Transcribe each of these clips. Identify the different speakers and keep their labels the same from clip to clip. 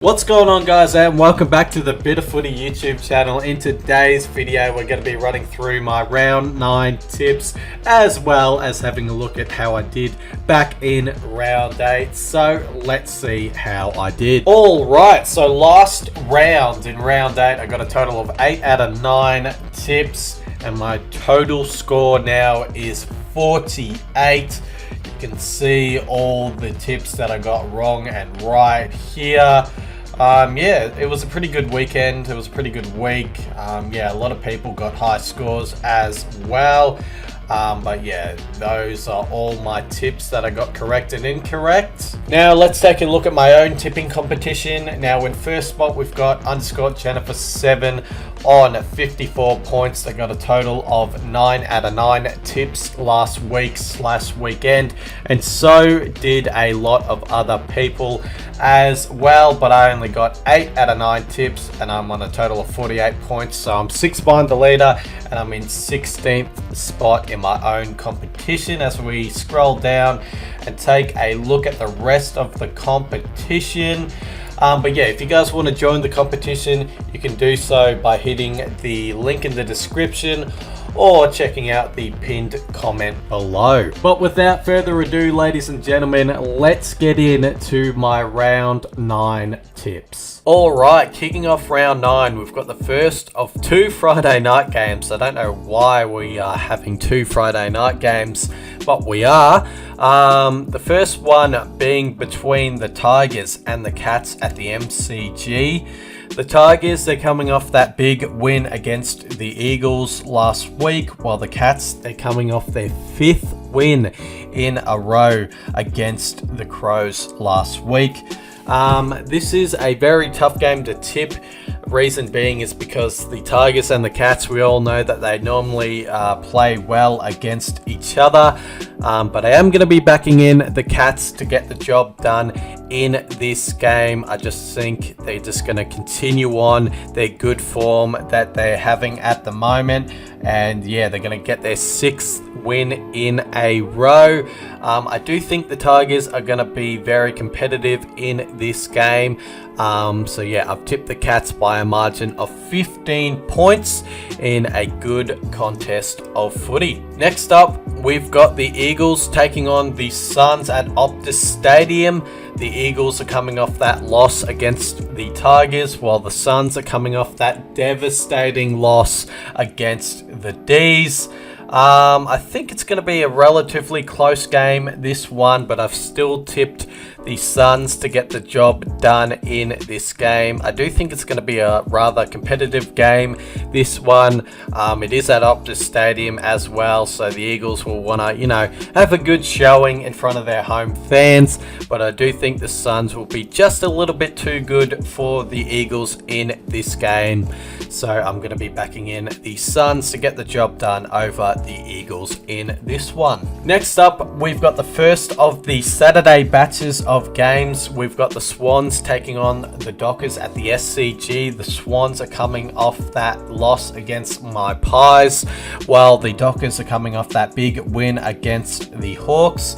Speaker 1: What's going on, guys, and welcome back to the Bit of Footy YouTube channel. In today's video we're going to be running through my round 9 tips, as well as having a look at how I did back in round 8. So let's see how I did. Alright, so last round in round 8 I got a total of 8 out of 9 tips, and my total score now is 48. You can see all the tips that I got wrong and right here. Yeah, it was a pretty good weekend. It was a pretty good week. Yeah, a lot of people got high scores as well. But yeah, those are all my tips that I got correct and incorrect. Now let's take a look at my own tipping competition. Now in first spot we've got underscore Jennifer 7 on 54 points. They got a total of 9 out of 9 tips last week/weekend, and so did a lot of other people as well, but I only got 8 out of 9 tips and I'm on a total of 48 points, so I'm 6 behind the leader and I'm in 16th spot in my own competition. As we scroll down and take a look at the rest of the competition, but yeah, if you guys want to join the competition, you can do so by hitting the link in the description or checking out the pinned comment below. But without further ado, ladies and gentlemen, let's get into my round 9 tips. Alright, kicking off round 9, we've got the first of 2 Friday night games. I don't know why we are having 2 Friday night games, but we are. The first one being between the Tigers and the Cats at the MCG. The Tigers, they're coming off that big win against the Eagles last week, while the Cats, they're coming off their 5th win in a row against the Crows last week. This is a very tough game to tip. Reason being is because the Tigers and the Cats, we all know that they normally play well against each other, but I am going to be backing in the Cats to get the job done in this game. I just think they're just going to continue on their good form that they're having at the moment, and yeah, they're going to get their 6th win in a row. I do think the Tigers are going to be very competitive in this game. So yeah, I've tipped the Cats by a margin of 15 points in a good contest of footy. Next up, we've got the Eagles taking on the Suns at Optus Stadium. The Eagles are coming off that loss against the Tigers, while the Suns are coming off that devastating loss against the D's. I think it's going to be a relatively close game, this one, but I've still tipped the Suns to get the job done in this game. I do think it's going to be a rather competitive game, this one. It is at Optus Stadium as well, so the Eagles will want to, have a good showing in front of their home fans, but I do think the Suns will be just a little bit too good for the Eagles in this game. So I'm going to be backing in the Suns to get the job done over the Eagles in this one. Next up, we've got the first of the Saturday batches of games. We've got the Swans taking on the Dockers at the SCG. The Swans are coming off that loss against my Pies, while the Dockers are coming off that big win against the Hawks.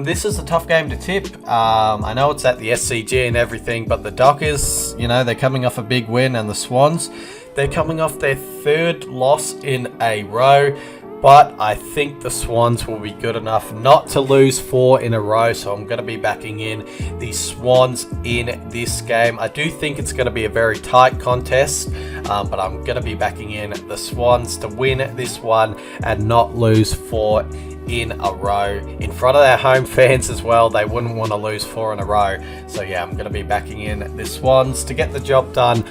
Speaker 1: This is a tough game to tip. I know it's at the SCG and everything, but the Dockers, they're coming off a big win, and the Swans, they're coming off their 3rd loss in a row. But I think the Swans will be good enough not to lose 4 in a row, so I'm going to be backing in the Swans in this game. I do think it's going to be a very tight contest, but I'm going to be backing in the Swans to win this one and not lose 4 in a row in front of their home fans as well. They wouldn't want to lose 4 in a row, so yeah, I'm going to be backing in the Swans to get the job done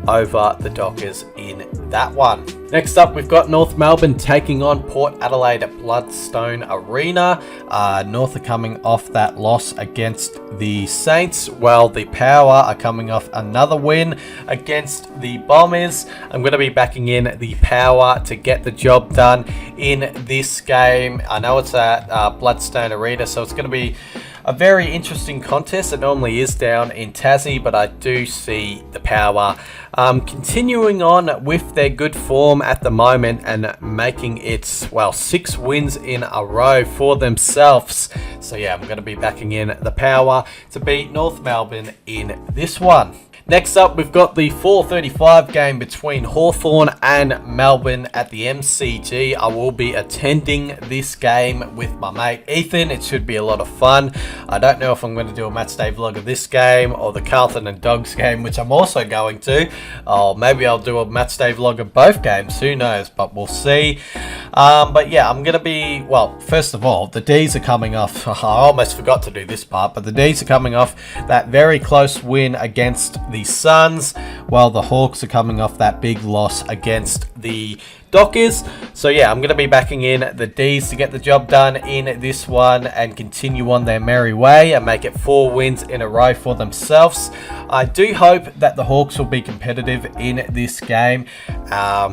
Speaker 1: over the Dockers in that one. Next up, we've got North Melbourne taking on Port Adelaide at Bloodstone Arena. North are coming off that loss against the Saints, while the Power are coming off another win against the Bombers. I'm going to be backing in the Power to get the job done in this game. I know it's at Bloodstone Arena, so it's going to be a very interesting contest. It normally is down in Tassie, but I do see the Power continuing on with their good form at the moment and making it, 6 wins in a row for themselves. So yeah, I'm going to be backing in the Power to beat North Melbourne in this one. Next up, we've got the 4:35 game between Hawthorn and Melbourne at the MCG. I will be attending this game with my mate Ethan. It should be a lot of fun. I don't know if I'm going to do a matchday vlog of this game or the Carlton and Dogs game, which I'm also going to. Or maybe I'll do a matchday vlog of both games. Who knows? But we'll see. But yeah, I'm going to be... first of all, the D's are coming off... I almost forgot to do this part, but the D's are coming off that very close win against the Suns, while the Hawks are coming off that big loss against the Dockers. So yeah, I'm going to be backing in the D's to get the job done in this one and continue on their merry way and make it 4 wins in a row for themselves. I do hope that the Hawks will be competitive in this game,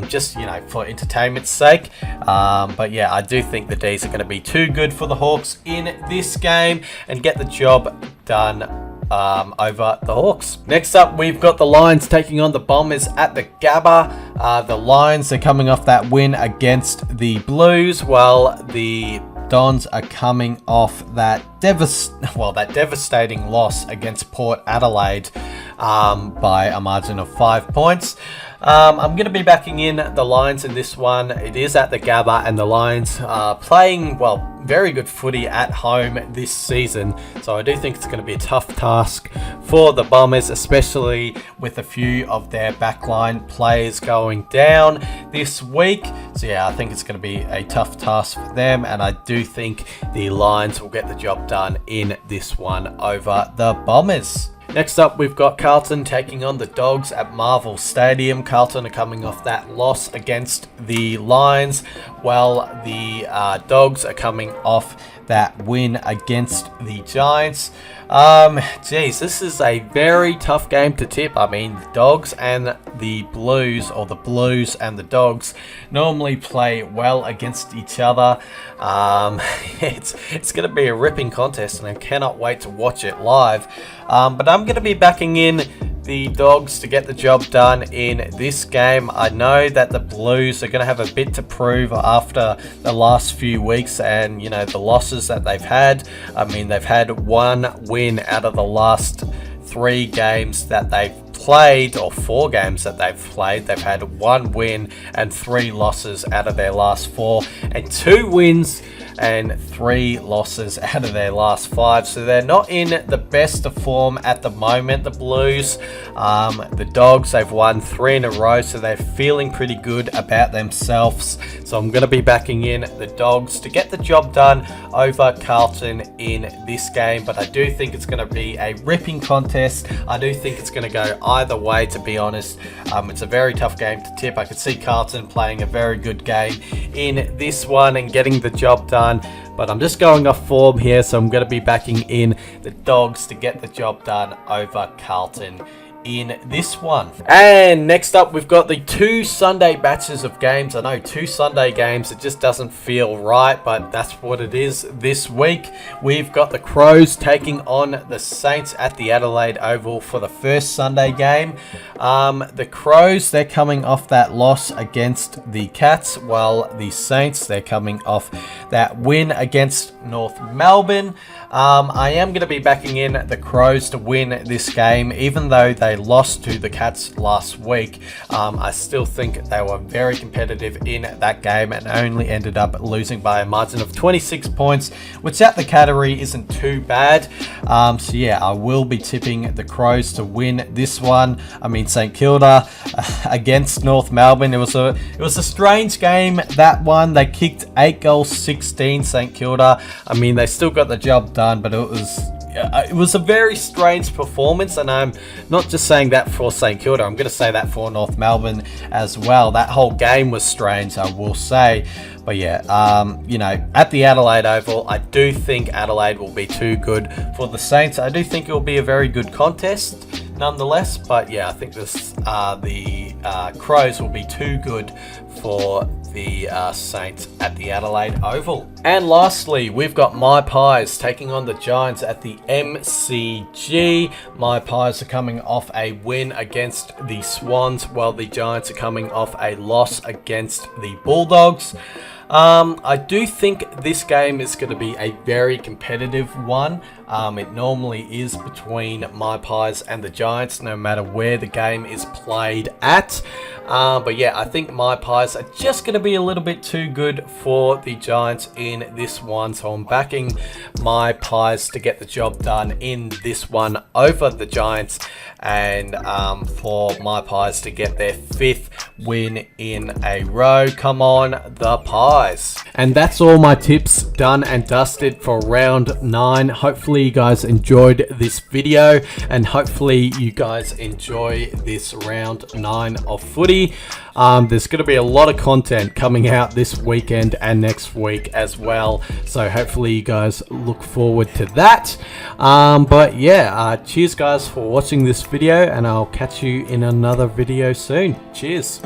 Speaker 1: just, for entertainment's sake. But yeah, I do think the D's are going to be too good for the Hawks in this game and get the job done over the Hawks. Next up, we've got the Lions taking on the Bombers at the Gabba. The Lions are coming off that win against the Blues, while the Dons are coming off that devastating loss against Port Adelaide by a margin of 5 points. I'm going to be backing in the Lions in this one. It is at the Gabba, and the Lions are playing, very good footy at home this season. So I do think it's going to be a tough task for the Bombers, especially with a few of their backline players going down this week. So yeah, I think it's going to be a tough task for them, and I do think the Lions will get the job done in this one over the Bombers. Next up, we've got Carlton taking on the Dogs at Marvel Stadium. Carlton are coming off that loss against the Lions, while the Dogs are coming off that win against the Giants. This is a very tough game to tip. I mean, the Dogs and the Blues, or the Blues and the Dogs, normally play well against each other. It's going to be a ripping contest, and I cannot wait to watch it live. But I'm going to be backing in the Dogs to get the job done in this game. I know that the Blues are going to have a bit to prove after the last few weeks and, the losses that they've had. I mean, they've had 1 win out of the last 3 games that they've played, or 4 games that they've played. They've had 1 win and 3 losses out of their last 4, and 2 wins and 3 losses out of their last 5. So they're not in the best of form at the moment, the Blues. The Dogs, they've won 3 in a row, so they're feeling pretty good about themselves. So I'm going to be backing in the Dogs to get the job done over Carlton in this game. But I do think it's going to be a ripping contest. I do think it's going to go either way, to be honest. It's a very tough game to tip. I could see Carlton playing a very good game in this one and getting the job done. But I'm just going off form here, so I'm going to be backing in the Dogs to get the job done over Carlton in this one. And next up, we've got the 2 Sunday batches of games. I know 2 Sunday games, it just doesn't feel right, but that's what it is this week. We've got the Crows taking on the Saints at the Adelaide Oval for the first Sunday game. The Crows, they're coming off that loss against the Cats, while the Saints, they're coming off that win against North Melbourne. I am going to be backing in the Crows to win this game, even though they lost to the Cats last week. I still think they were very competitive in that game and only ended up losing by a margin of 26 points, which at the category isn't too bad. So yeah, I will be tipping the Crows to win this one. I mean, St Kilda against North Melbourne. It was a strange game, that one. They kicked 8 goals, 16, St Kilda. I mean, they still got the job done, but it was a very strange performance, and I'm not just saying that for St Kilda. I'm going to say that for North Melbourne as well. That whole game was strange, I will say. But yeah, at the Adelaide Oval, I do think Adelaide will be too good for the Saints. I do think it will be a very good contest nonetheless. But yeah, I think the Crows will be too good for the Saints at the Adelaide Oval. And lastly, we've got my Pies taking on the Giants at the MCG. My Pies are coming off a win against the Swans, while the Giants are coming off a loss against the Bulldogs. I do think this game is going to be a very competitive one. It normally is between my Pies and the Giants, no matter where the game is played at. But yeah, I think my Pies are just going to be a little bit too good for the Giants in this one. So I'm backing my Pies to get the job done in this one over the Giants, and for my Pies to get their 5th win in a row. Come on, the Pies. And that's all my tips done and dusted for round 9. Hopefully you guys enjoyed this video, and hopefully you guys enjoy this round 9 of footy. There's going to be a lot of content coming out this weekend and next week as well, so hopefully you guys look forward to that. But yeah, cheers guys for watching this video, and I'll catch you in another video soon. Cheers.